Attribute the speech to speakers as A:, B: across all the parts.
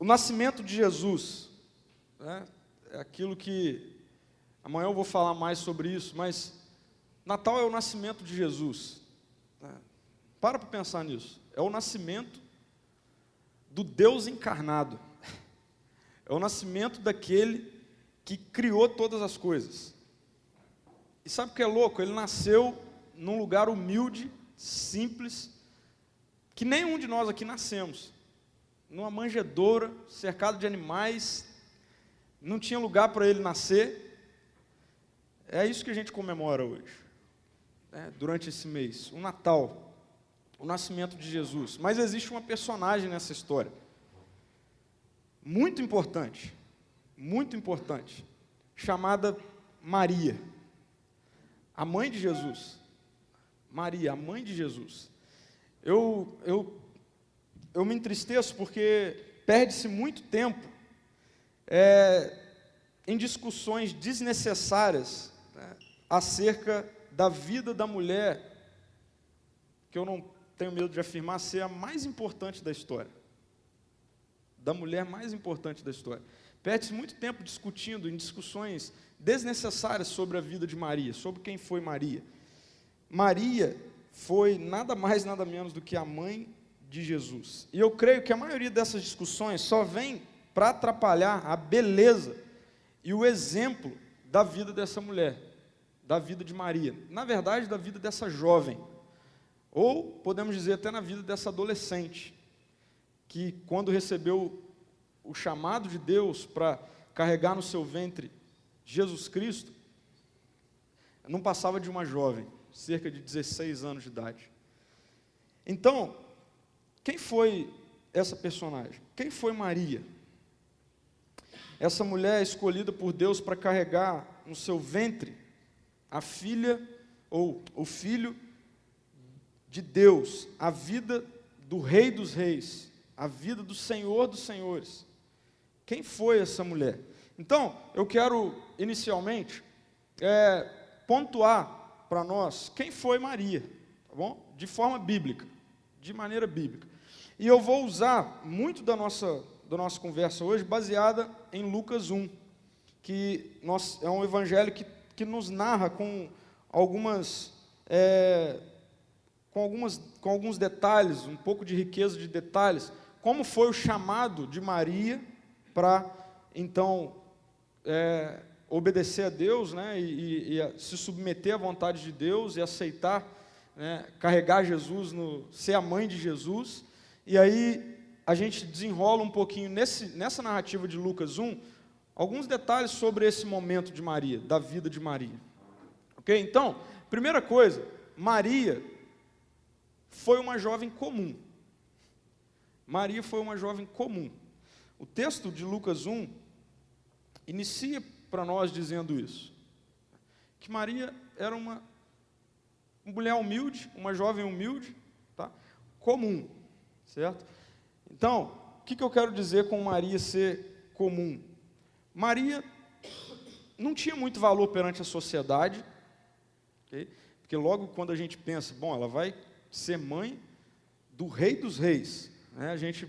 A: O nascimento de Jesus, né, é aquilo que, amanhã eu vou falar mais sobre isso, mas Natal é o nascimento de Jesus. Né? Para pensar nisso. É o nascimento do Deus encarnado. É o nascimento daquele que criou todas as coisas. E sabe o que é louco? Ele nasceu num lugar humilde, simples, que nenhum de nós aqui nascemos. Numa manjedoura, cercado de animais, não tinha lugar para ele nascer. É isso que a gente comemora hoje, né, durante esse mês, o Natal, o nascimento de Jesus. Mas existe uma personagem nessa história, muito importante, chamada Maria, a mãe de Jesus. Maria, a mãe de Jesus. Eu me entristeço porque perde-se muito tempo em discussões desnecessárias, né, acerca da vida da mulher, que eu não tenho medo de afirmar ser a mais importante da história. Da mulher mais importante da história. Perde-se muito tempo discutindo em discussões desnecessárias sobre a vida de Maria, sobre quem foi Maria. Maria foi nada mais, nada menos do que a mãe de Jesus. E eu creio que a maioria dessas discussões só vem para atrapalhar a beleza e o exemplo da vida dessa mulher, da vida de Maria. Na verdade, da vida dessa jovem. Ou, podemos dizer, até na vida dessa adolescente, que quando recebeu o chamado de Deus para carregar no seu ventre Jesus Cristo, não passava de uma jovem, cerca de 16 anos de idade. Então, quem foi essa personagem? Quem foi Maria? Essa mulher escolhida por Deus para carregar no seu ventre a filha, ou o filho de Deus, a vida do Rei dos Reis, a vida do Senhor dos Senhores. Quem foi essa mulher? Então, eu quero, inicialmente, pontuar para nós quem foi Maria, tá bom? De forma bíblica, de maneira bíblica. E eu vou usar muito da nossa conversa hoje baseada em Lucas 1, que é um evangelho que nos narra com alguns detalhes, um pouco de riqueza de detalhes, como foi o chamado de Maria para, então, obedecer a Deus, né, e se submeter à vontade de Deus e aceitar, né, carregar Jesus, ser a mãe de Jesus. E aí a gente desenrola um pouquinho nessa narrativa de Lucas 1, alguns detalhes sobre esse momento de Maria, da vida de Maria. Ok? Então, primeira coisa, Maria foi uma jovem comum. Maria foi uma jovem comum. O texto de Lucas 1 inicia para nós dizendo isso, que Maria era uma mulher humilde, uma jovem humilde, tá? Comum, certo? Então, o que eu quero dizer com Maria ser comum? Maria não tinha muito valor perante a sociedade, okay? Porque logo quando a gente pensa, bom, ela vai ser mãe do Rei dos Reis, né? A gente,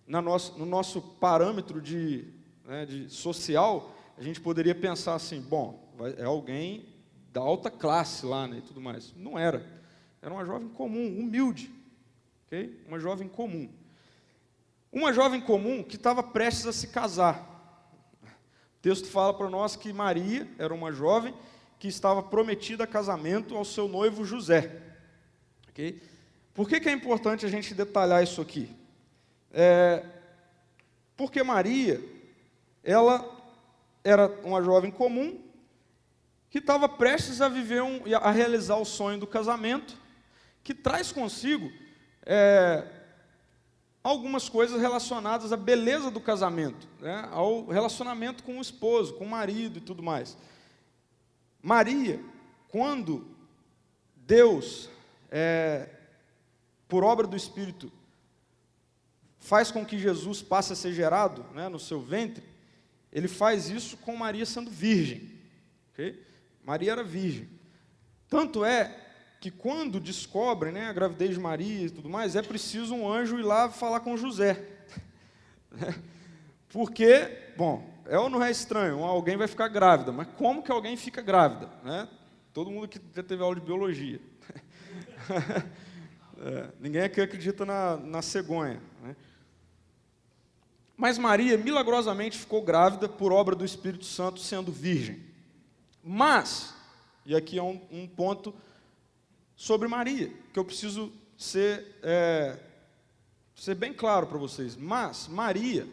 A: no nosso parâmetro de social, a gente poderia pensar assim, bom, é alguém da alta classe lá, né, e tudo mais. Não era. Era uma jovem comum, humilde, okay? Uma jovem comum. Uma jovem comum que estava prestes a se casar. O texto fala para nós que Maria era uma jovem que estava prometida a casamento ao seu noivo José. Okay? Por que é importante a gente detalhar isso aqui? Porque Maria, ela era uma jovem comum que estava prestes a a realizar o sonho do casamento, que traz consigo algumas coisas relacionadas à beleza do casamento, né, ao relacionamento com o esposo, com o marido e tudo mais. Maria, quando Deus, por obra do Espírito, faz com que Jesus passe a ser gerado, né, no seu ventre, ele faz isso com Maria sendo virgem. Okay? Maria era virgem. Tanto é que quando descobrem, né, a gravidez de Maria e tudo mais, é preciso um anjo ir lá falar com José. Porque, bom, é ou não é estranho? Alguém vai ficar grávida, mas como que alguém fica grávida? Né? Todo mundo que já teve aula de biologia. Ninguém aqui acredita na cegonha. Né? Mas Maria, milagrosamente, ficou grávida por obra do Espírito Santo, sendo virgem. Mas, e aqui é um ponto sobre Maria, que eu preciso ser bem claro para vocês. Mas Maria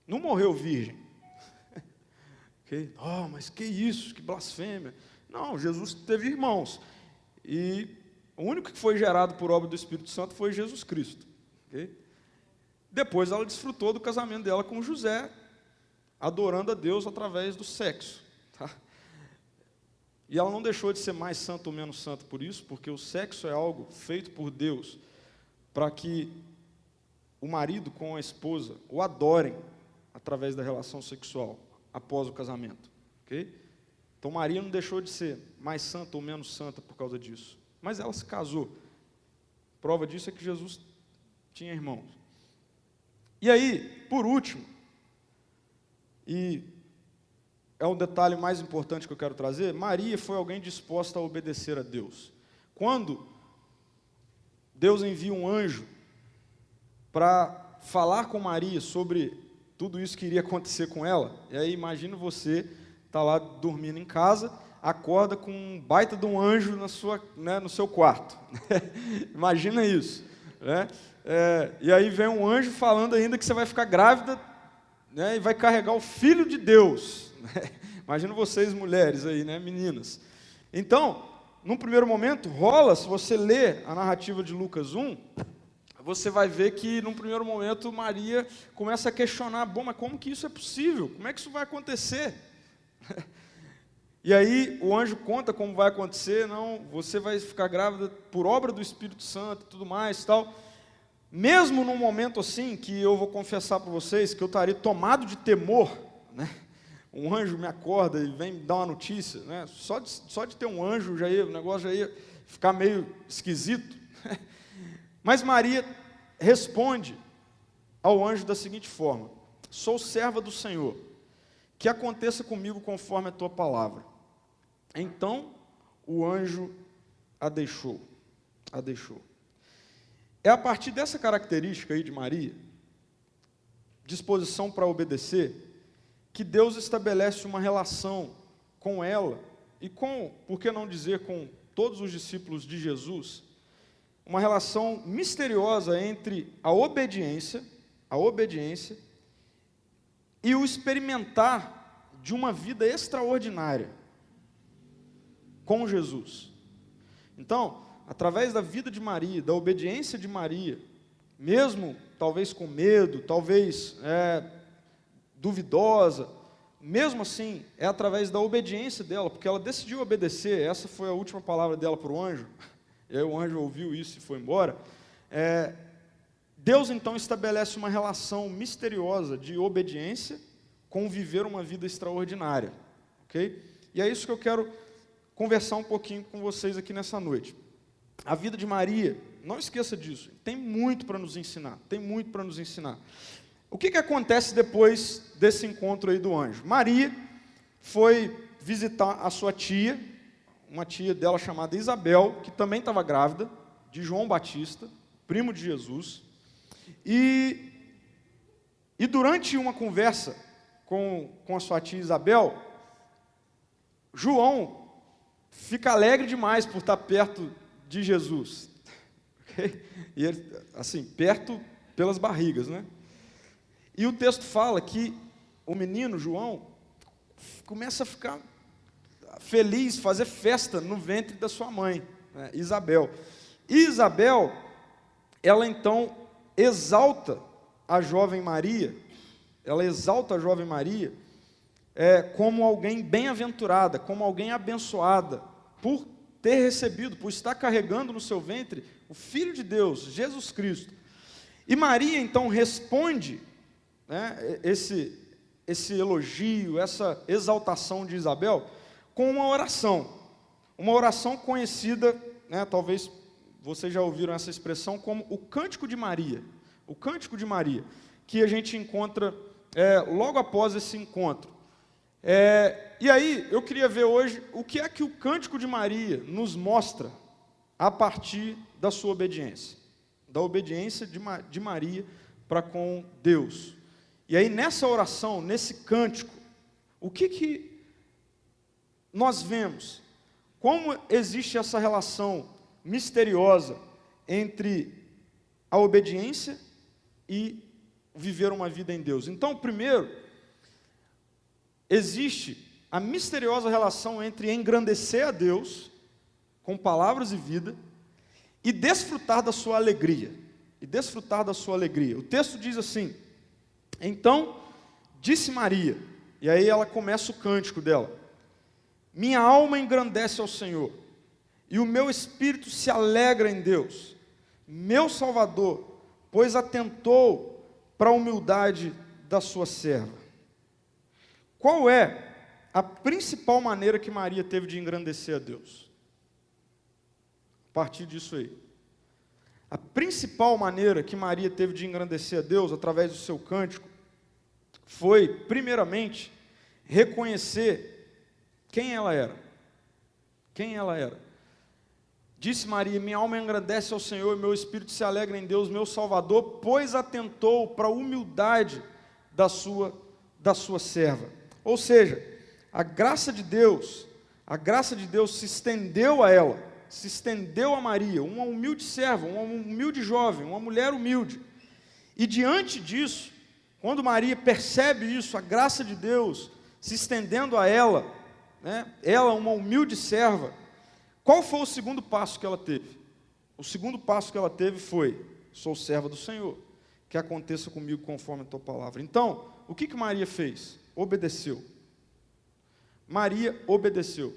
A: não morreu virgem. Okay? Oh, mas que isso, que blasfêmia. Não, Jesus teve irmãos. E o único que foi gerado por obra do Espírito Santo foi Jesus Cristo. Okay? Depois ela desfrutou do casamento dela com José, adorando a Deus através do sexo. Tá? E ela não deixou de ser mais santa ou menos santa por isso, porque o sexo é algo feito por Deus para que o marido com a esposa o adorem através da relação sexual após o casamento. Okay? Então Maria não deixou de ser mais santa ou menos santa por causa disso. Mas ela se casou. Prova disso é que Jesus tinha irmãos. E aí, por último, e é um detalhe mais importante que eu quero trazer, Maria foi alguém disposta a obedecer a Deus. Quando Deus envia um anjo para falar com Maria sobre tudo isso que iria acontecer com ela, e aí imagina você tá lá dormindo em casa, acorda com um baita de um anjo no seu quarto. Imagina isso. Né? E aí vem um anjo falando ainda que você vai ficar grávida, né, e vai carregar o Filho de Deus. Imagina vocês mulheres aí, né, meninas. Então, num primeiro momento, rola, se você ler a narrativa de Lucas 1, você vai ver que, num primeiro momento, Maria começa a questionar, bom, mas como que isso é possível? Como é que isso vai acontecer? E aí o anjo conta como vai acontecer, não, você vai ficar grávida por obra do Espírito Santo e tudo mais, tal. Mesmo num momento assim, que eu vou confessar para vocês, que eu estaria tomado de temor, né? Um anjo me acorda e vem me dar uma notícia, né? Só de ter um anjo, o negócio já ia ficar meio esquisito. Mas Maria responde ao anjo da seguinte forma: sou serva do Senhor, que aconteça comigo conforme a tua palavra. Então o anjo a deixou. É a partir dessa característica aí de Maria, disposição para obedecer, que Deus estabelece uma relação com ela e com, por que não dizer, com todos os discípulos de Jesus, uma relação misteriosa entre a obediência e o experimentar de uma vida extraordinária com Jesus. Então, através da vida de Maria, da obediência de Maria, mesmo talvez com medo, talvez duvidosa, mesmo assim, é através da obediência dela, porque ela decidiu obedecer, essa foi a última palavra dela para o anjo, e aí o anjo ouviu isso e foi embora. Deus então estabelece uma relação misteriosa de obediência com viver uma vida extraordinária, ok? E é isso que eu quero conversar um pouquinho com vocês aqui nessa noite. A vida de Maria, não esqueça disso, tem muito para nos ensinar, O que acontece depois desse encontro aí do anjo? Maria foi visitar a sua tia, uma tia dela chamada Isabel, que também estava grávida, de João Batista, primo de Jesus, e durante uma conversa com a sua tia Isabel, João fica alegre demais por estar perto de Jesus, okay? E ele, assim, perto pelas barrigas, né? E o texto fala que o menino, João, começa a ficar feliz, fazer festa no ventre da sua mãe, né, Isabel. E Isabel, ela então exalta a jovem Maria, como alguém bem-aventurada, como alguém abençoada, por ter recebido, por estar carregando no seu ventre o Filho de Deus, Jesus Cristo. E Maria então responde, né, esse elogio, essa exaltação de Isabel, com uma oração conhecida, né, talvez vocês já ouviram essa expressão, como o Cântico de Maria, que a gente encontra logo após esse encontro. E aí, eu queria ver hoje o que é que o Cântico de Maria nos mostra a partir da sua obediência, da obediência de Maria para com Deus. E aí, nessa oração, nesse cântico, o que nós vemos? Como existe essa relação misteriosa entre a obediência e viver uma vida em Deus? Então, primeiro, existe a misteriosa relação entre engrandecer a Deus com palavras e vida e desfrutar da sua alegria. O texto diz assim: então disse Maria, e aí ela começa o cântico dela: minha alma engrandece ao Senhor, e o meu espírito se alegra em Deus, meu Salvador, pois atentou para a humildade da sua serva. Qual é a principal maneira que Maria teve de engrandecer a Deus? A partir disso aí. A principal maneira que Maria teve de engrandecer a Deus, através do seu cântico, foi, primeiramente, reconhecer quem ela era. Quem ela era. Disse Maria: minha alma engrandece ao Senhor, e meu espírito se alegra em Deus, meu Salvador, pois atentou para a humildade da sua serva. Ou seja, a graça de Deus se estendeu a ela, se estendeu a Maria, uma humilde serva, uma humilde jovem, uma mulher humilde. E diante disso, quando Maria percebe isso, a graça de Deus se estendendo a ela, ela, uma humilde serva, qual foi o segundo passo que ela teve? O segundo passo que ela teve foi: sou serva do Senhor, que aconteça comigo conforme a tua palavra. Então, o que Maria fez? Obedeceu. Maria obedeceu.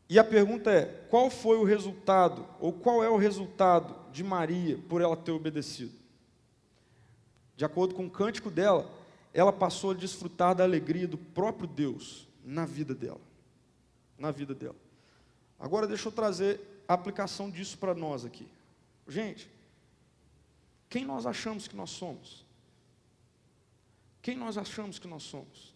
A: E a pergunta é: qual foi o resultado, ou qual é o resultado de Maria por ela ter obedecido? De acordo com o cântico dela, ela passou a desfrutar da alegria do próprio Deus na vida dela. Na vida dela. Agora deixa eu trazer a aplicação disso para nós aqui. Gente, quem nós achamos que nós somos? Quem nós achamos que nós somos?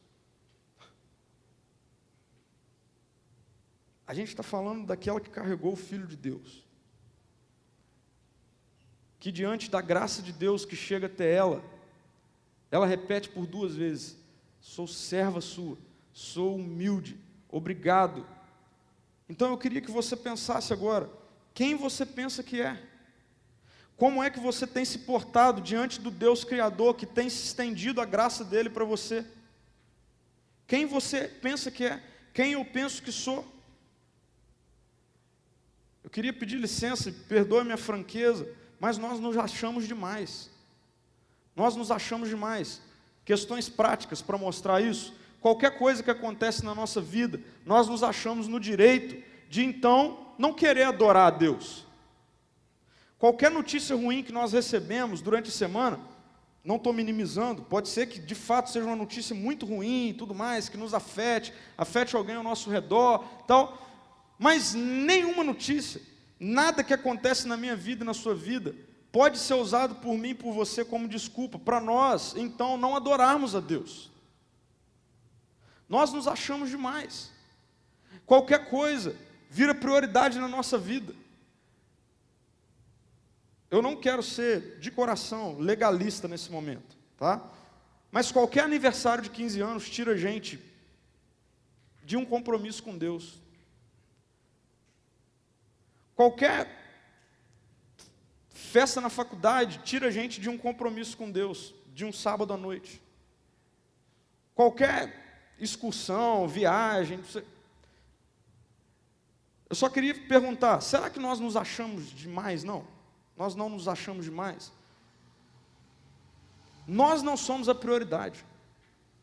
A: A gente está falando daquela que carregou o Filho de Deus, que diante da graça de Deus que chega até ela, ela repete por 2 vezes: sou serva sua, sou humilde, obrigado. Então eu queria que você pensasse agora, quem você pensa que é? Como é que você tem se portado diante do Deus Criador, que tem se estendido a graça dele para você? Quem você pensa que é? Quem eu penso que sou? Eu queria pedir licença, perdoe minha franqueza, mas nós nos achamos demais. Nós nos achamos demais. Questões práticas para mostrar isso. Qualquer coisa que acontece na nossa vida, nós nos achamos no direito de, então, não querer adorar a Deus. Qualquer notícia ruim que nós recebemos durante a semana, não estou minimizando, pode ser que de fato seja uma notícia muito ruim e tudo mais, que nos afete alguém ao nosso redor, tal. Mas nenhuma notícia, nada que acontece na minha vida e na sua vida, pode ser usado por mim e por você como desculpa para nós, então, não adorarmos a Deus. Nós nos achamos demais. Qualquer coisa vira prioridade na nossa vida. Eu não quero ser, de coração, legalista nesse momento, tá? Mas qualquer aniversário de 15 anos tira a gente de um compromisso com Deus. Qualquer festa na faculdade tira a gente de um compromisso com Deus, de um sábado à noite. Qualquer excursão, viagem. Eu só queria perguntar, será que nós nos achamos demais? Não, nós não nos achamos demais. Nós não somos a prioridade.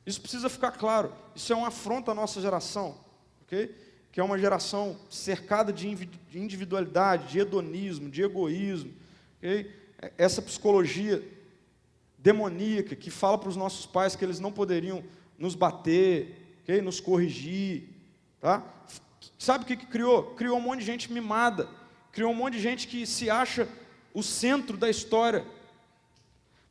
A: Isso precisa ficar claro. Isso é uma afronta à nossa geração, ok? Que é uma geração cercada de individualidade, de hedonismo, de egoísmo, okay? Essa psicologia demoníaca que fala para os nossos pais que eles não poderiam nos bater, okay? Nos corrigir, tá? Sabe o que criou? Criou um monte de gente mimada, criou um monte de gente que se acha o centro da história.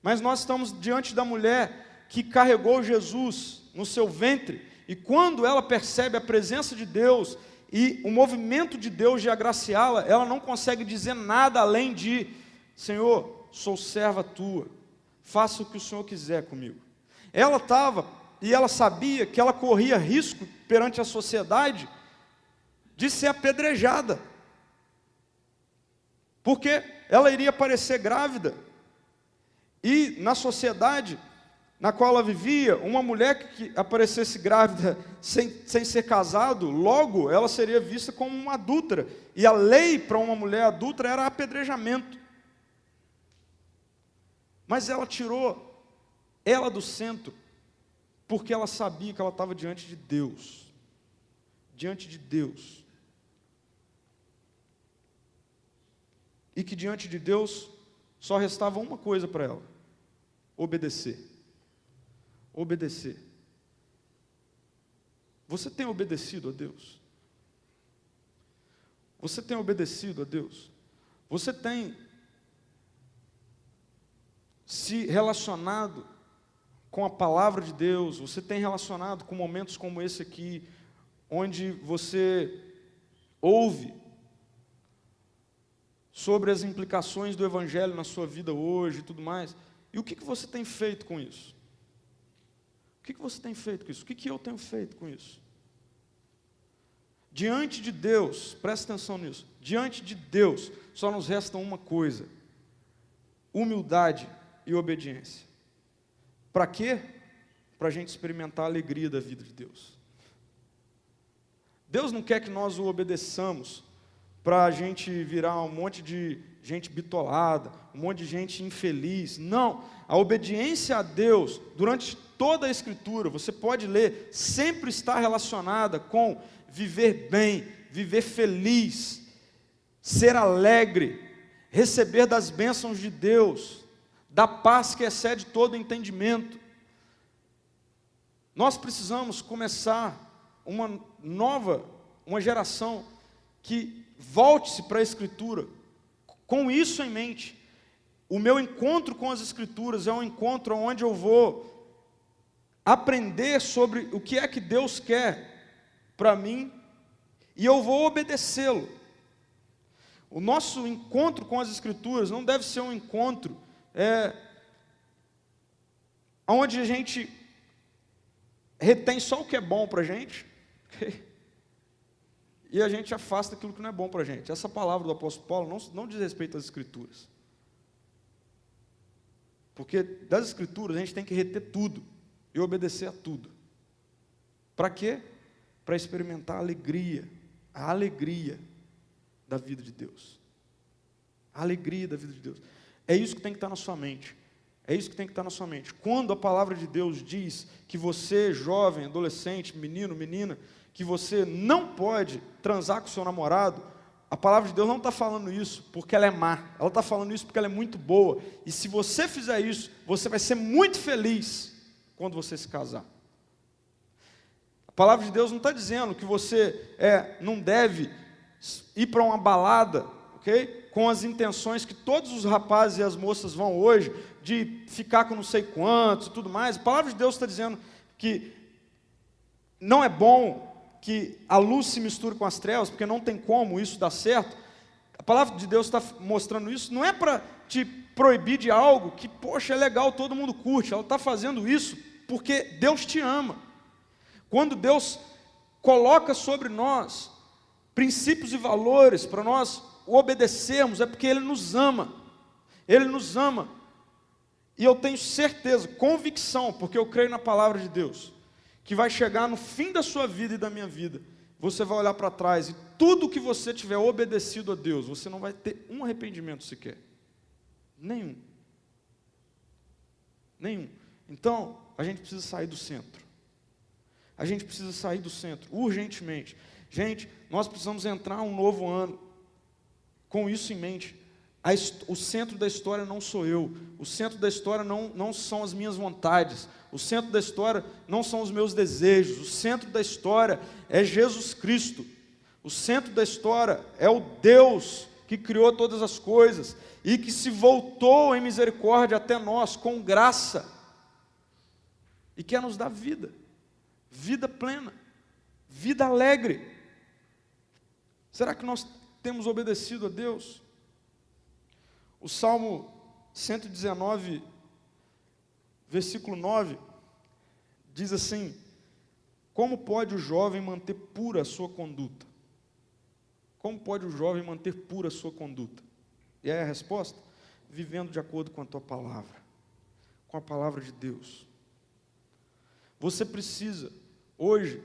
A: Mas nós estamos diante da mulher que carregou Jesus no seu ventre, e quando ela percebe a presença de Deus e o movimento de Deus de agraciá-la, ela não consegue dizer nada além de: Senhor, sou serva tua, faça o que o Senhor quiser comigo. Ela estava, e ela sabia que ela corria risco perante a sociedade de ser apedrejada, porque ela iria parecer grávida, e na sociedade na qual ela vivia, uma mulher que aparecesse grávida sem ser casado, logo ela seria vista como uma adúltera, e a lei para uma mulher adúltera era apedrejamento. Mas ela tirou ela do centro, porque ela sabia que ela estava diante de Deus, diante de Deus, e que diante de Deus só restava uma coisa para ela: obedecer. Obedecer. Você tem obedecido a Deus? Você tem obedecido a Deus? Você tem se relacionado com a palavra de Deus? Você tem relacionado com momentos como esse aqui, onde você ouve sobre as implicações do Evangelho na sua vida hoje e tudo mais? E o que você tem feito com isso? O que você tem feito com isso? O que eu tenho feito com isso? Diante de Deus, presta atenção nisso, diante de Deus só nos resta uma coisa: humildade e obediência. Para quê? Para a gente experimentar a alegria da vida de Deus. Deus não quer que nós o obedeçamos para a gente virar um monte de gente bitolada, um monte de gente infeliz. Não, a obediência a Deus, durante toda a Escritura, você pode ler, sempre está relacionada com viver bem, viver feliz, ser alegre, receber das bênçãos de Deus, da paz que excede todo entendimento. Nós precisamos começar uma geração que volte-se para a Escritura, com isso em mente. O meu encontro com as Escrituras é um encontro onde eu vou aprender sobre o que é que Deus quer para mim, e eu vou obedecê-lo. O nosso encontro com as Escrituras não deve ser um encontro onde a gente retém só o que é bom para a gente, e a gente afasta aquilo que não é bom para a gente. Essa palavra do apóstolo Paulo não diz respeito às Escrituras, porque das Escrituras a gente tem que reter tudo e obedecer a tudo. Para quê? Para experimentar a alegria da vida de Deus. A alegria da vida de Deus. É isso que tem que estar na sua mente. É isso que tem que estar na sua mente. Quando a palavra de Deus diz que você, jovem, adolescente, menino, menina, que você não pode transar com o seu namorado, a palavra de Deus não está falando isso porque ela é má. Ela está falando isso porque ela é muito boa. E se você fizer isso, você vai ser muito feliz quando você se casar. A palavra de Deus não está dizendo que você não deve ir para uma balada, ok? Com as intenções que todos os rapazes e as moças vão hoje, de ficar com não sei quantos e tudo mais. A palavra de Deus está dizendo que não é bom que a luz se misture com as trevas, porque não tem como isso dar certo. A palavra de Deus está mostrando isso, não é para te proibir de algo que, poxa, é legal, todo mundo curte. Ela está fazendo isso porque Deus te ama. Quando Deus coloca sobre nós princípios e valores para nós obedecermos, é porque Ele nos ama. Ele nos ama. E eu tenho certeza, convicção, porque eu creio na palavra de Deus, que vai chegar no fim da sua vida e da minha vida, você vai olhar para trás e tudo que você tiver obedecido a Deus, você não vai ter um arrependimento sequer. Nenhum. Então, a gente precisa sair do centro. A gente precisa sair do centro, urgentemente. Gente, nós precisamos entrar um novo ano com isso em mente. O centro da história não sou eu. O centro da história não são as minhas vontades. O centro da história não são os meus desejos. O centro da história é Jesus Cristo. O centro da história é o Deus que criou todas as coisas e que se voltou em misericórdia até nós com graça e quer nos dar vida, vida plena, vida alegre. Será que nós temos obedecido a Deus? O Salmo 119, versículo 9, diz assim: como pode o jovem manter pura a sua conduta? Como pode o jovem manter pura a sua conduta? E aí a resposta? Vivendo de acordo com a tua palavra, com a palavra de Deus. Você precisa, hoje,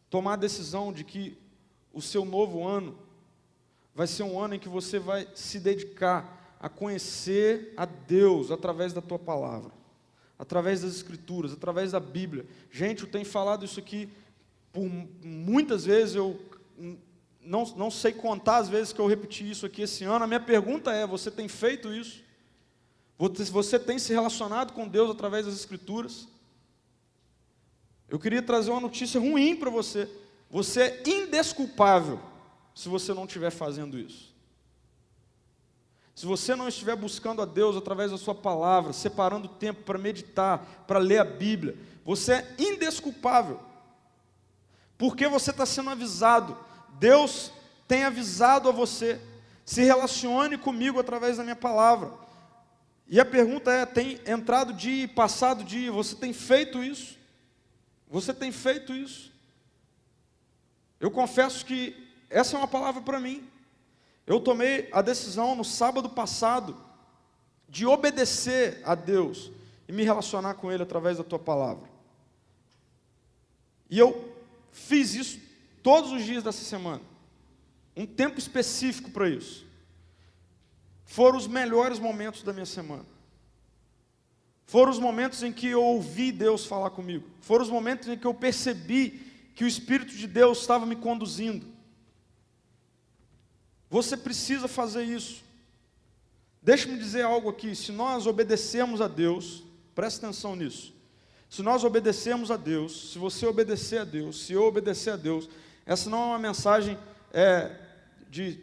A: tomar a decisão de que o seu novo ano vai ser um ano em que você vai se dedicar a conhecer a Deus através da tua palavra, através das Escrituras, através da Bíblia. Gente, eu tenho falado isso aqui por muitas vezes, eu não sei contar as vezes que eu repeti isso aqui esse ano. A minha pergunta é: você tem feito isso? Você tem se relacionado com Deus através das Escrituras? Eu queria trazer uma notícia ruim para você. Você é indesculpável se você não estiver fazendo isso. Se você não estiver buscando a Deus através da sua palavra, separando tempo para meditar, para ler a Bíblia, você é indesculpável. Porque você está sendo avisado. Deus tem avisado a você: se relacione comigo através da minha palavra. E a pergunta é: tem entrado dia e passado dia, você tem feito isso? Você tem feito isso? Eu confesso que essa é uma palavra para mim. Eu tomei a decisão no sábado passado de obedecer a Deus e me relacionar com Ele através da tua palavra. E eu fiz isso todos os dias dessa semana. Um tempo específico para isso. Foram os melhores momentos da minha semana. Foram os momentos em que eu ouvi Deus falar comigo. Foram os momentos em que eu percebi que o Espírito de Deus estava me conduzindo. Você precisa fazer isso. Deixa-me dizer algo aqui: se nós obedecermos a Deus, presta atenção nisso. Se nós obedecermos a Deus, se você obedecer a Deus, se eu obedecer a Deus, essa não é uma mensagem de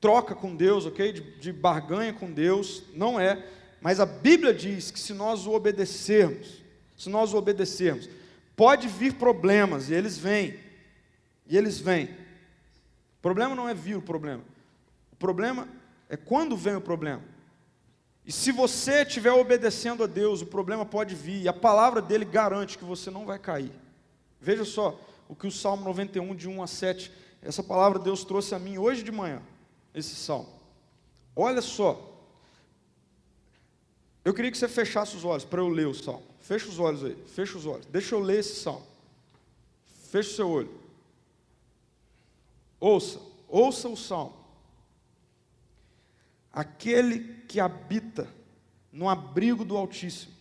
A: troca com Deus, ok? De barganha com Deus, não é. Mas a Bíblia diz que se nós o obedecermos, pode vir problemas, e eles vêm. O problema não é vir o problema. O problema é quando vem o problema. E se você estiver obedecendo a Deus, o problema pode vir, e a palavra dele garante que você não vai cair. Veja só o que o Salmo 91, de 1 a 7, essa palavra Deus trouxe a mim hoje de manhã, esse salmo. Olha só. Eu queria que você fechasse os olhos para eu ler o salmo. Fecha os olhos aí, fecha os olhos. Deixa eu ler esse salmo. Fecha o seu olho. Ouça o salmo. Aquele que habita no abrigo do Altíssimo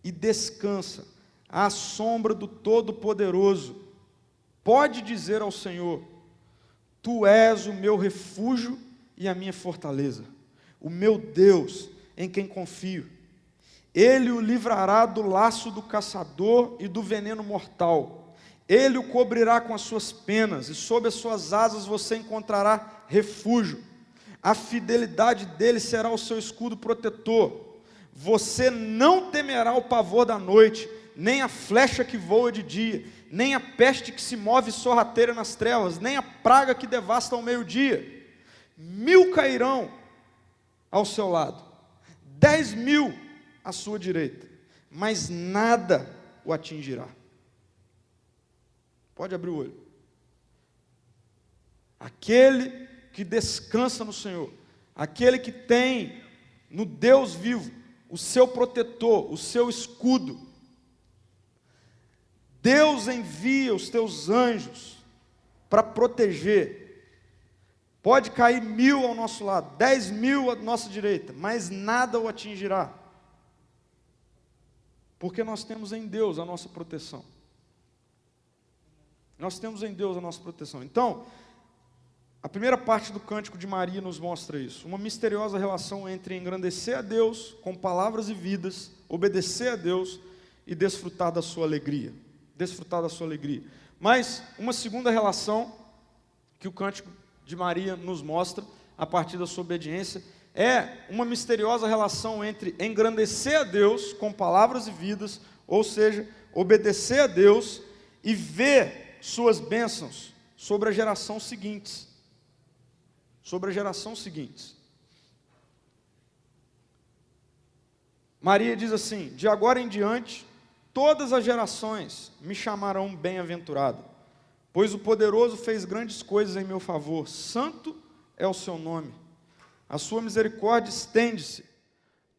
A: e descansa à sombra do Todo-Poderoso, pode dizer ao Senhor: Tu és o meu refúgio e a minha fortaleza, o meu Deus em quem confio. Ele o livrará do laço do caçador e do veneno mortal. Ele o cobrirá com as suas penas, e sob as suas asas você encontrará refúgio. A fidelidade dele será o seu escudo protetor. Você não temerá o pavor da noite, nem a flecha que voa de dia, nem a peste que se move sorrateira nas trevas, nem a praga que devasta ao meio-dia. 1000 cairão ao seu lado, 10.000 à sua direita, mas nada o atingirá. Pode abrir o olho. Aquele que descansa no Senhor, aquele que tem no Deus vivo o seu protetor, o seu escudo. Deus envia os teus anjos para proteger. Pode cair 1000 ao nosso lado, 10.000 à nossa direita, mas nada o atingirá. Porque nós temos em Deus a nossa proteção. Nós temos em Deus a nossa proteção. Então, a primeira parte do Cântico de Maria nos mostra isso. Uma misteriosa relação entre engrandecer a Deus com palavras e vidas, obedecer a Deus e desfrutar da sua alegria. Desfrutar da sua alegria. Mas uma segunda relação que o Cântico de Maria nos mostra, a partir da sua obediência, é uma misteriosa relação entre engrandecer a Deus com palavras e vidas, ou seja, obedecer a Deus e ver suas bênçãos sobre a geração seguinte. Sobre a geração seguinte. Maria diz assim: de agora em diante, todas as gerações me chamarão bem-aventurado, pois o poderoso fez grandes coisas em meu favor, santo é o seu nome. A sua misericórdia estende-se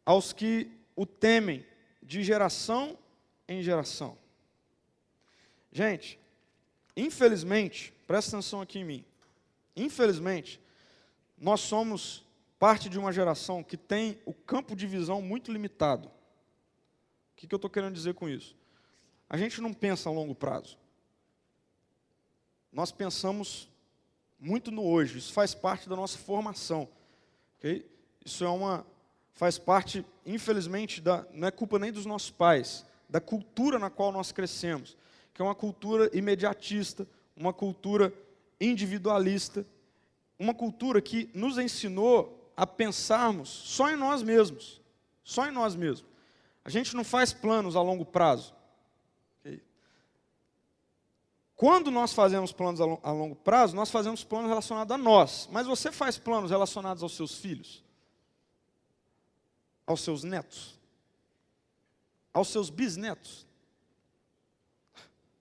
A: aos que o temem de geração em geração. Gente, infelizmente, presta atenção aqui em mim, infelizmente, nós somos parte de uma geração que tem o campo de visão muito limitado. O que eu estou querendo dizer com isso? A gente não pensa a longo prazo. Nós pensamos muito no hoje. Isso faz parte da nossa formação. Okay? Isso faz parte, infelizmente, não é culpa nem dos nossos pais, da cultura na qual nós crescemos, que é uma cultura imediatista, uma cultura individualista, uma cultura que nos ensinou a pensarmos só em nós mesmos, só em nós mesmos. A gente não faz planos a longo prazo. Okay? Quando nós fazemos planos a longo prazo, nós fazemos planos relacionados a nós. Mas você faz planos relacionados aos seus filhos? Aos seus netos? Aos seus bisnetos?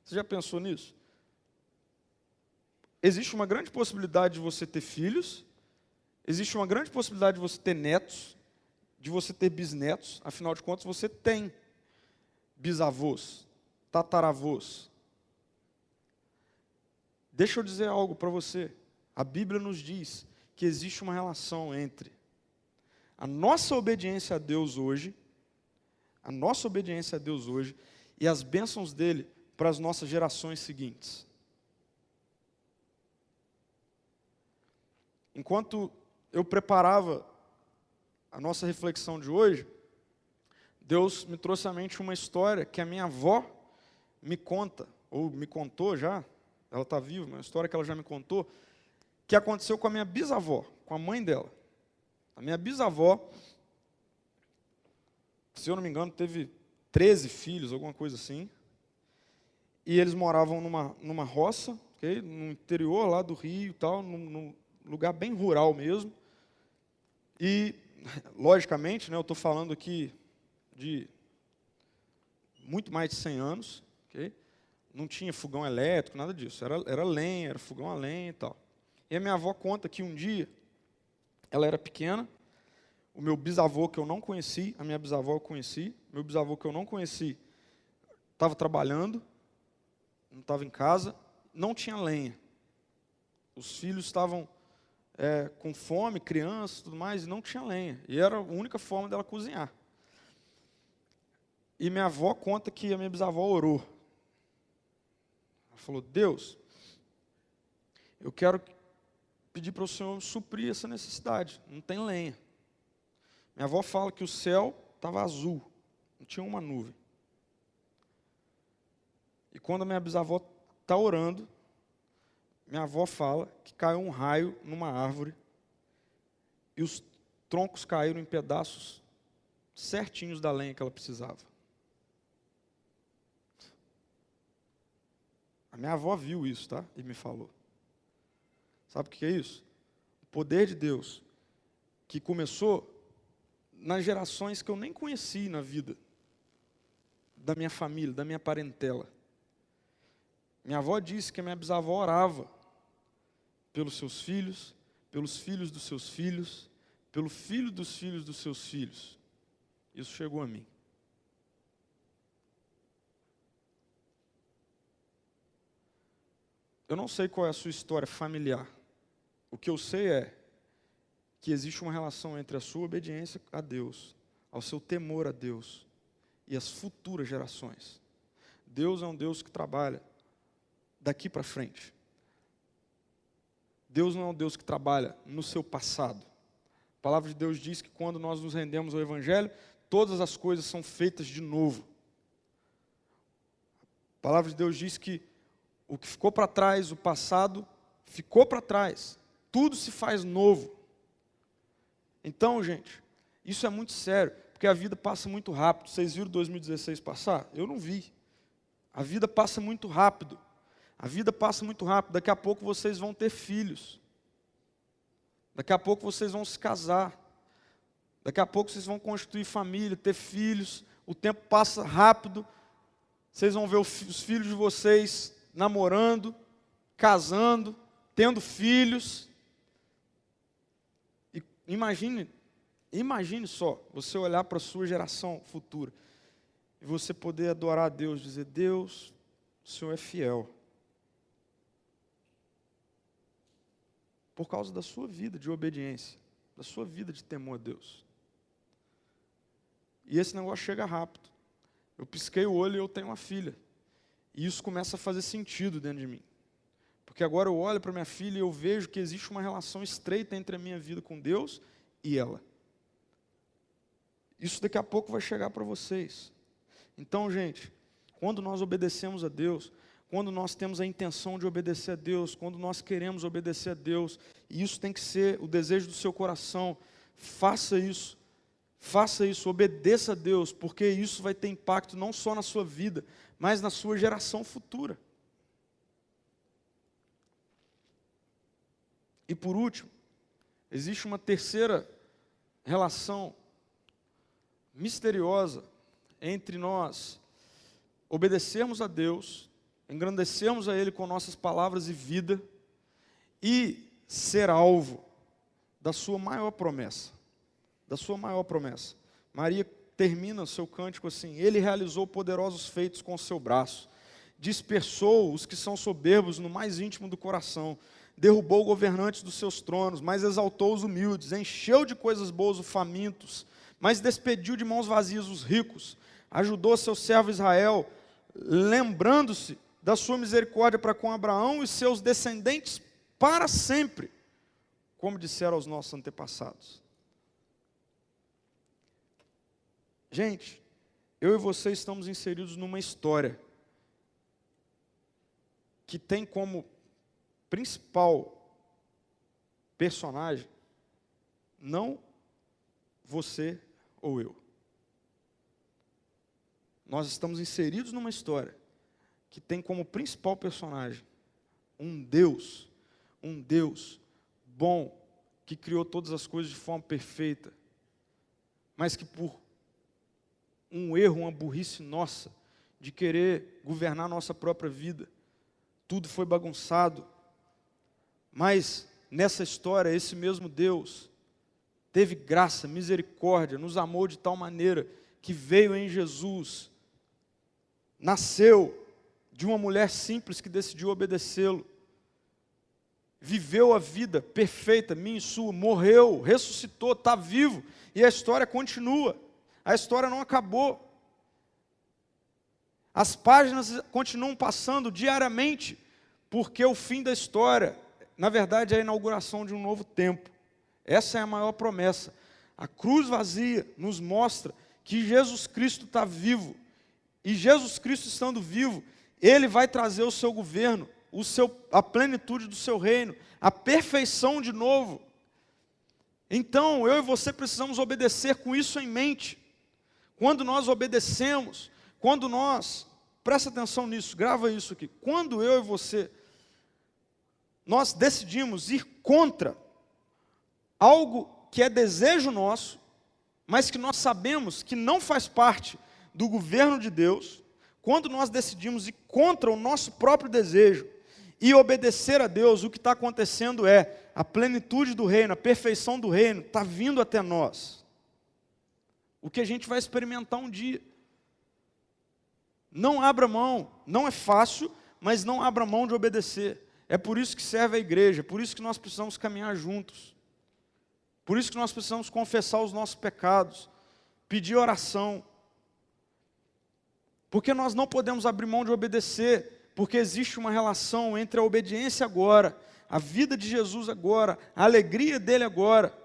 A: Você já pensou nisso? Existe uma grande possibilidade de você ter filhos, existe uma grande possibilidade de você ter netos, de você ter bisnetos, afinal de contas você tem bisavôs, tataravôs. Deixa eu dizer algo para você. A Bíblia nos diz que existe uma relação entre a nossa obediência a Deus hoje, e as bênçãos dele para as nossas gerações seguintes. Enquanto eu preparava a nossa reflexão de hoje, Deus me trouxe à mente uma história que a minha avó me conta, ou me contou já, ela está viva, uma história que ela já me contou, que aconteceu com a minha bisavó, com a mãe dela. A minha bisavó, se eu não me engano, teve 13 filhos, alguma coisa assim, e eles moravam numa roça, okay, no interior lá do Rio e tal, num lugar bem rural mesmo. E, logicamente, né, eu estou falando aqui de muito mais de 100 anos, okay? Não tinha fogão elétrico, nada disso, era lenha, era fogão a lenha e tal. E a minha avó conta que um dia, ela era pequena, o meu bisavô que eu não conheci, a minha bisavó eu conheci, meu bisavô que eu não conheci, estava trabalhando, não estava em casa, não tinha lenha. Os filhos estavam com fome, crianças e tudo mais, e não tinha lenha. E era a única forma dela cozinhar. E minha avó conta que a minha bisavó orou. Ela falou: Deus, eu quero pedir para o Senhor suprir essa necessidade. Não tem lenha. Minha avó fala que o céu estava azul, não tinha uma nuvem. E quando a minha bisavó está orando, minha avó fala que caiu um raio numa árvore e os troncos caíram em pedaços certinhos da lenha que ela precisava. A minha avó viu isso, tá? E me falou. Sabe o que é isso? O poder de Deus, que começou nas gerações que eu nem conheci na vida, da minha família, da minha parentela. Minha avó disse que a minha bisavó orava pelos seus filhos, pelos filhos dos seus filhos, pelo filho dos filhos dos seus filhos. Isso chegou a mim. Eu não sei qual é a sua história familiar. O que eu sei é que existe uma relação entre a sua obediência a Deus, ao seu temor a Deus e as futuras gerações. Deus é um Deus que trabalha daqui para frente. Deus não é um Deus que trabalha no seu passado. A palavra de Deus diz que quando nós nos rendemos ao Evangelho, todas as coisas são feitas de novo. A palavra de Deus diz que o que ficou para trás, o passado, ficou para trás. Tudo se faz novo. Então, gente, isso é muito sério, porque a vida passa muito rápido. Vocês viram 2016 passar? Eu não vi. A vida passa muito rápido. A vida passa muito rápido. Daqui a pouco vocês vão ter filhos. Daqui a pouco vocês vão se casar. Daqui a pouco vocês vão constituir família, ter filhos. O tempo passa rápido. Vocês vão ver os filhos de vocês namorando, casando, tendo filhos. E imagine só, você olhar para a sua geração futura e você poder adorar a Deus, dizer: Deus, o Senhor é fiel. Por causa da sua vida de obediência, da sua vida de temor a Deus. E esse negócio chega rápido. Eu pisquei o olho e eu tenho uma filha. E isso começa a fazer sentido dentro de mim. Porque agora eu olho para minha filha e eu vejo que existe uma relação estreita entre a minha vida com Deus e ela. Isso daqui a pouco vai chegar para vocês. Então, gente, quando nós obedecemos a Deus, quando nós temos a intenção de obedecer a Deus, quando nós queremos obedecer a Deus, e isso tem que ser o desejo do seu coração, faça isso, obedeça a Deus, porque isso vai ter impacto não só na sua vida, mas na sua geração futura. E por último, existe uma terceira relação misteriosa entre nós obedecermos a Deus, engrandecermos a Ele com nossas palavras e vida, e ser alvo da sua maior promessa. Da sua maior promessa. Maria termina o seu cântico assim: Ele realizou poderosos feitos com o seu braço, dispersou os que são soberbos no mais íntimo do coração, derrubou governantes dos seus tronos, mas exaltou os humildes, encheu de coisas boas os famintos, mas despediu de mãos vazias os ricos, ajudou seu servo Israel, lembrando-se da sua misericórdia para com Abraão e seus descendentes para sempre, como disseram aos nossos antepassados. Gente, eu e você estamos inseridos numa história que tem como principal personagem não você ou eu. Nós estamos inseridos numa história que tem como principal personagem um Deus bom, que criou todas as coisas de forma perfeita, mas que por um erro, uma burrice nossa, de querer governar nossa própria vida, tudo foi bagunçado. Mas nessa história, esse mesmo Deus teve graça, misericórdia, nos amou de tal maneira que veio em Jesus, nasceu de uma mulher simples que decidiu obedecê-lo, viveu a vida perfeita, minha e sua, morreu, ressuscitou, está vivo, e a história continua, a história não acabou. As páginas continuam passando diariamente, porque o fim da história, na verdade, é a inauguração de um novo tempo. Essa é a maior promessa. A cruz vazia nos mostra que Jesus Cristo está vivo, e Jesus Cristo estando vivo, Ele vai trazer o seu governo, a plenitude do seu reino, a perfeição de novo. Então, eu e você precisamos obedecer com isso em mente. Quando nós obedecemos, presta atenção nisso, grava isso aqui. Quando eu e você, nós decidimos ir contra algo que é desejo nosso, mas que nós sabemos que não faz parte do governo de Deus, quando nós decidimos ir contra o nosso próprio desejo e obedecer a Deus, o que está acontecendo é a plenitude do reino, a perfeição do reino está vindo até nós. O que a gente vai experimentar um dia. Não abra mão, não é fácil, mas não abra mão de obedecer. É por isso que serve a igreja, é por isso que nós precisamos caminhar juntos. Por isso que nós precisamos confessar os nossos pecados, pedir oração. Porque nós não podemos abrir mão de obedecer, porque existe uma relação entre a obediência agora, a vida de Jesus agora, a alegria dele agora,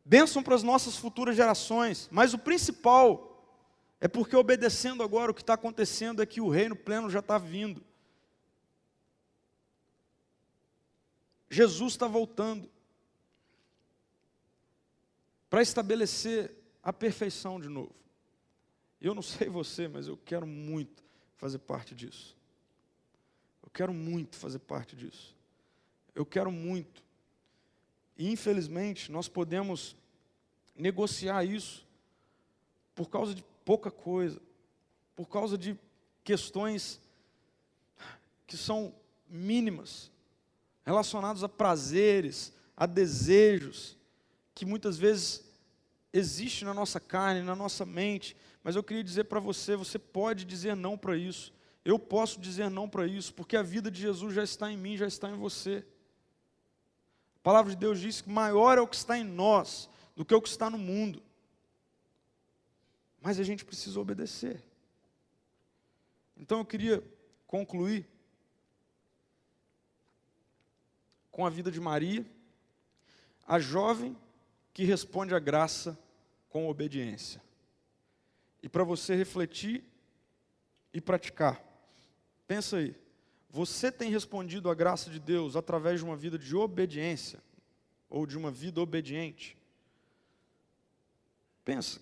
A: bênção para as nossas futuras gerações, mas o principal é porque obedecendo agora o que está acontecendo é que o reino pleno já está vindo. Jesus está voltando. para estabelecer a perfeição de novo. Eu não sei você, mas eu quero muito fazer parte disso. Eu quero muito fazer parte disso. Eu quero muito. E, infelizmente, nós podemos negociar isso por causa de pouca coisa, por causa de questões que são mínimas, relacionadas a prazeres, a desejos, que muitas vezes existem na nossa carne, na nossa mente. Mas eu queria dizer para você, você pode dizer não para isso. Eu posso dizer não para isso, porque a vida de Jesus já está em mim, já está em você. A palavra de Deus diz que maior é o que está em nós do que o que está no mundo. Mas a gente precisa obedecer. Então eu queria concluir com a vida de Maria, a jovem que responde à graça com obediência. E para você refletir e praticar, pensa aí, você tem respondido à graça de Deus através de uma vida de obediência, ou de uma vida obediente? Pensa,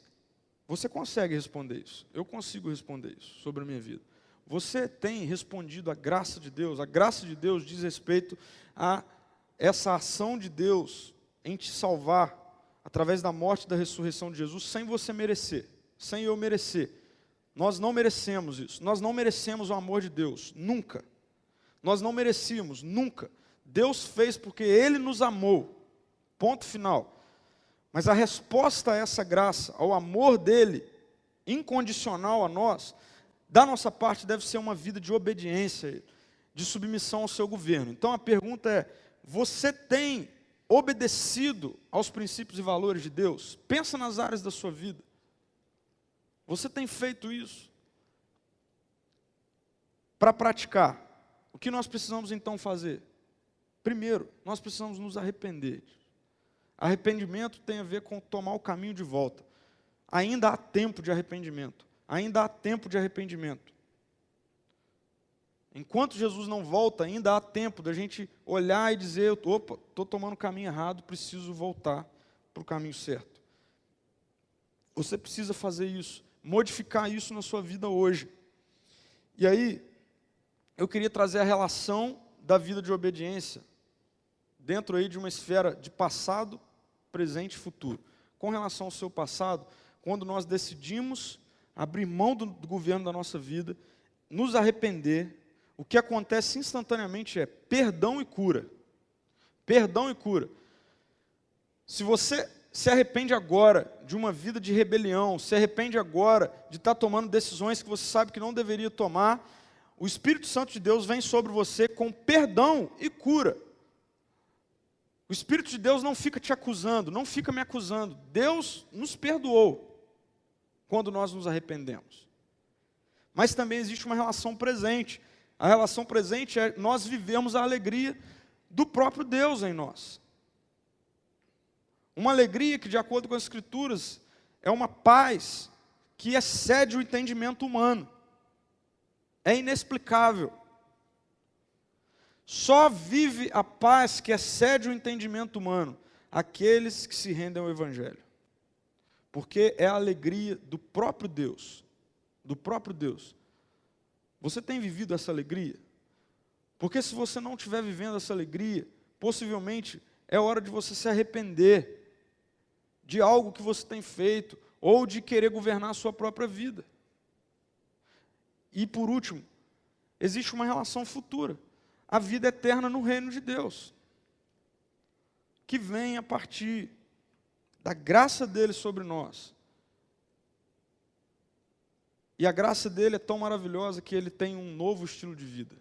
A: você consegue responder isso? Eu consigo responder isso sobre a minha vida. Você tem respondido à graça de Deus? A graça de Deus diz respeito a essa ação de Deus em te salvar através da morte e da ressurreição de Jesus, sem você merecer, sem eu merecer. Nós não merecemos isso. Nós não merecemos o amor de Deus, nunca. Nós não merecíamos, nunca. Deus fez porque Ele nos amou, ponto final. Mas a resposta a essa graça, ao amor dEle, incondicional a nós, da nossa parte deve ser uma vida de obediência, de submissão ao seu governo. Então a pergunta é, você tem obedecido aos princípios e valores de Deus? Pensa nas áreas da sua vida. Você tem feito isso? Para praticar, o que nós precisamos então fazer? Primeiro, nós precisamos nos arrepender. Arrependimento tem a ver com tomar o caminho de volta. Ainda há tempo de arrependimento. Ainda há tempo de arrependimento. Enquanto Jesus não volta, ainda há tempo da gente olhar e dizer, opa, estou tomando o caminho errado, preciso voltar para o caminho certo. Você precisa fazer isso, modificar isso na sua vida hoje. E aí, eu queria trazer a relação da vida de obediência, dentro aí de uma esfera de passado, presente e futuro. Com relação ao seu passado, quando nós decidimos abrir mão do governo da nossa vida, nos arrepender, o que acontece instantaneamente é perdão e cura. Perdão e cura. Se você se arrepende agora de uma vida de rebelião, se arrepende agora de estar tomando decisões que você sabe que não deveria tomar, o Espírito Santo de Deus vem sobre você com perdão e cura. O Espírito de Deus não fica te acusando, não fica me acusando. Deus nos perdoou quando nós nos arrependemos. Mas também existe uma relação presente. A relação presente é nós vivemos a alegria do próprio Deus em nós. Uma alegria que, de acordo com as Escrituras, é uma paz que excede o entendimento humano. É inexplicável. Só vive a paz que excede o entendimento humano aqueles que se rendem ao Evangelho. Porque é a alegria do próprio Deus. Do próprio Deus. Você tem vivido essa alegria? Porque se você não estiver vivendo essa alegria, possivelmente é hora de você se arrepender de algo que você tem feito, ou de querer governar a sua própria vida. E por último, existe uma relação futura, a vida eterna no reino de Deus, que vem a partir da graça dele sobre nós. E a graça dele é tão maravilhosa que ele tem um novo estilo de vida.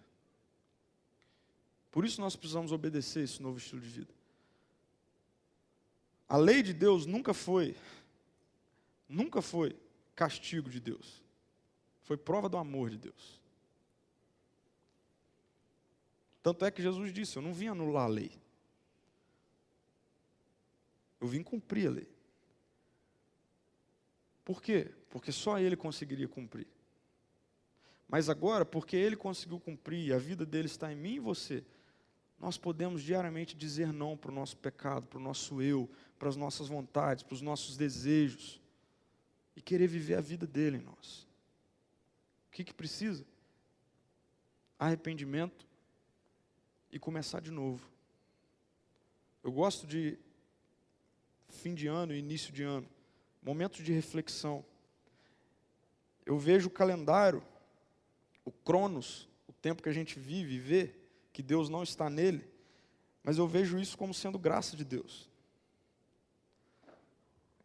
A: Por isso nós precisamos obedecer esse novo estilo de vida. A lei de Deus nunca foi castigo de Deus. Foi prova do amor de Deus. Tanto é que Jesus disse, eu não vim anular a lei. Eu vim cumprir a lei. Por quê? Porque só ele conseguiria cumprir. Mas agora, porque ele conseguiu cumprir, a vida dele está em mim e você, nós podemos diariamente dizer não para o nosso pecado, para o nosso eu, para as nossas vontades, para os nossos desejos, e querer viver a vida dele em nós. O que precisa? Arrependimento e começar de novo. Eu gosto de fim de ano e início de ano, momentos de reflexão. Eu vejo o calendário, o Cronos, o tempo que a gente vive e vê, que Deus não está nele, mas eu vejo isso como sendo graça de Deus.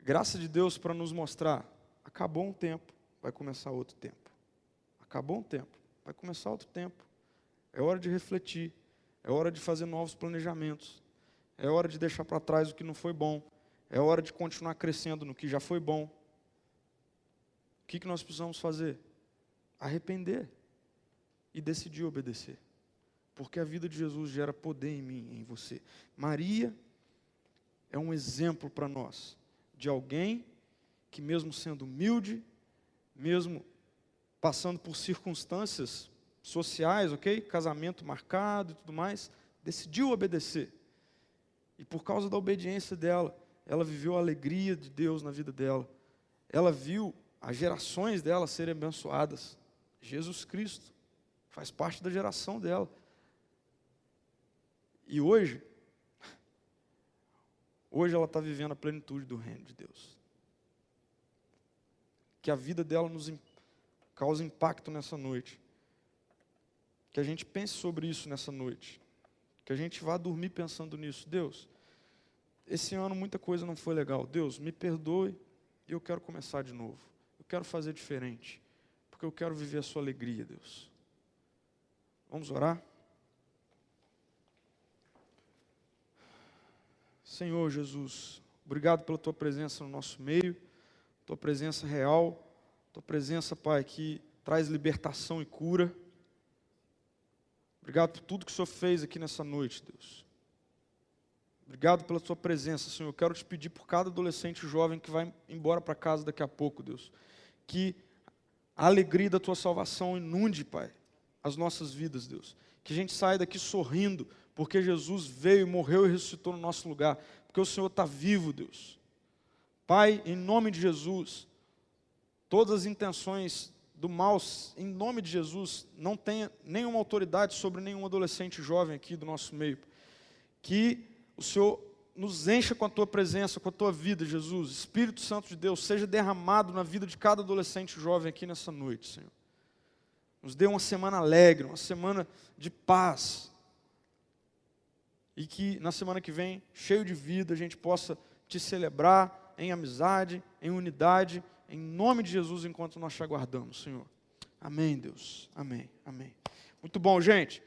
A: Graça de Deus para nos mostrar, acabou um tempo, vai começar outro tempo. Acabou um tempo, vai começar outro tempo. É hora de refletir, é hora de fazer novos planejamentos, é hora de deixar para trás o que não foi bom, é hora de continuar crescendo no que já foi bom. O que nós precisamos fazer? Arrepender e decidir obedecer. Porque a vida de Jesus gera poder em mim, em você. Maria é um exemplo para nós de alguém que, mesmo sendo humilde, mesmo passando por circunstâncias sociais, ok? Casamento marcado e tudo mais, decidiu obedecer. E por causa da obediência dela, ela viveu a alegria de Deus na vida dela. Ela viu as gerações dela serem abençoadas. Jesus Cristo faz parte da geração dela. E hoje ela está vivendo a plenitude do reino de Deus. Que a vida dela nos cause impacto nessa noite. Que a gente pense sobre isso nessa noite. Que a gente vá dormir pensando nisso. Deus, esse ano muita coisa não foi legal. Deus, me perdoe e eu quero começar de novo. Eu quero fazer diferente. Porque eu quero viver a sua alegria, Deus. Vamos orar? Senhor Jesus, obrigado pela Tua presença no nosso meio, Tua presença real, Tua presença, Pai, que traz libertação e cura. Obrigado por tudo que o Senhor fez aqui nessa noite, Deus. Obrigado pela Tua presença, Senhor. Eu quero te pedir por cada adolescente jovem que vai embora para casa daqui a pouco, Deus, que a alegria da Tua salvação inunde, Pai, as nossas vidas, Deus. Que a gente saia daqui sorrindo, porque Jesus veio, morreu e ressuscitou no nosso lugar. Porque o Senhor está vivo, Deus. Pai, em nome de Jesus, todas as intenções do mal, em nome de Jesus, não tenha nenhuma autoridade sobre nenhum adolescente jovem aqui do nosso meio. Que o Senhor nos encha com a Tua presença, com a Tua vida, Jesus. Espírito Santo de Deus, seja derramado na vida de cada adolescente jovem aqui nessa noite, Senhor. Nos dê uma semana alegre, uma semana de paz. E que na semana que vem, cheio de vida, a gente possa te celebrar em amizade, em unidade, em nome de Jesus, enquanto nós te aguardamos, Senhor. Amém, Deus. Amém, amém. Muito bom, gente.